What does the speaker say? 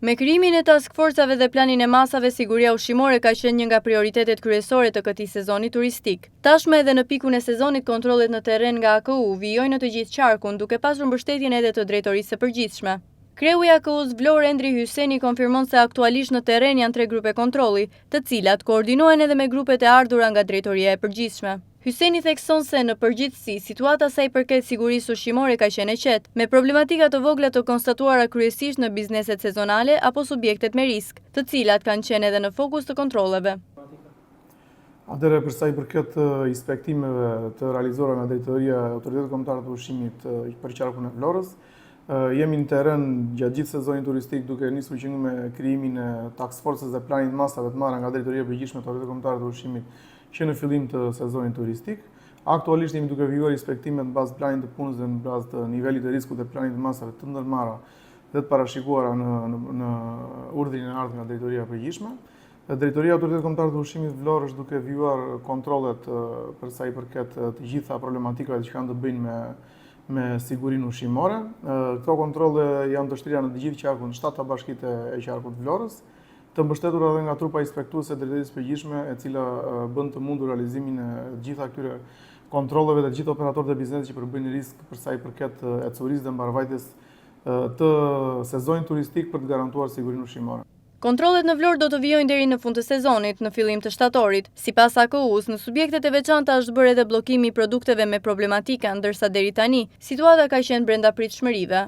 Me krijimin e task forcave dhe planin e masave, siguria ushqimore ka qenë një nga prioritetet kryesore të këtij sezoni turistik. Tashmë edhe në pikun e sezonit, kontrollet në terren nga AKU vijojnë në të gjithë qarkun, duke pasur mbështetjen edhe të drejtorisë së përgjithshme. Kreu i AKU-s Vlorë Endri Hyseni konfirmon se aktualisht në terren janë 3 grupe kontrolli, të cilat koordinohen edhe me grupet e ardhura nga drejtoria e përgjithshme. Hyseni thekson se në përgjithësi, situata sa i përket sigurisë ushqimore ka qenë e qetë, me problematika të vogla të konstatuara kryesisht në bizneset sezonale apo subjektet me risk, të cilat kanë qenë edhe në fokus të kontrolleve. Atëherë, për sa i përket inspektimeve të realizuara nga Drejtoria e Autoritetit Kombëtar të Ushqimit për qarkun e Vlorës, jemi në terren gjatë gjithë sezonit turistik duke nisur që me krijimin e task forces dhe planit masave të marra nga Drejtoria e Përgjithshme e Autoritetit Kombëtar të Ushqimit që në fillim të sezonit turistik. Aktualisht jemi duke vijuar inspektimet në bazë planit të punës dhe në bazë të nivelit të riskut dhe planit të masave të ndërmarra dhe të parashikuara në urdhrin e ardhur nga Drejtoria e Përgjithshme. Drejtoria e Autoritetit Kombëtar të Ushqimit Vlorë është duke vijuar kontrollet për sa i përket të gjitha problematikave që kanë të bëjnë me sigurinë ushqimore. Këto kontrolle janë të shtrirë në të gjithë qarkun, 7 bashkitë e qarkut Vlorës, të mbështetur edhe nga trupa inspektuese e Drejtorisë së Përgjithshme, e cila bën të mundur realizimin e gjitha këtyre kontrolleve dhe të gjithë operatorët e biznesit që përbëjnë risk për sa i përket ecurisë dhe mbarvajtjes të sezonit turistik për të garantuar sigurinë ushqimore. Kontrollet në Vlorë do të vijojnë deri në fund të sezonit, në fillim të shtatorit. Sipas AKU-s, në subjektet e veçanta është bërë edhe bllokimi i produkteve me problematika, ndërsa deri tani situata ka qenë brenda pritshmërive.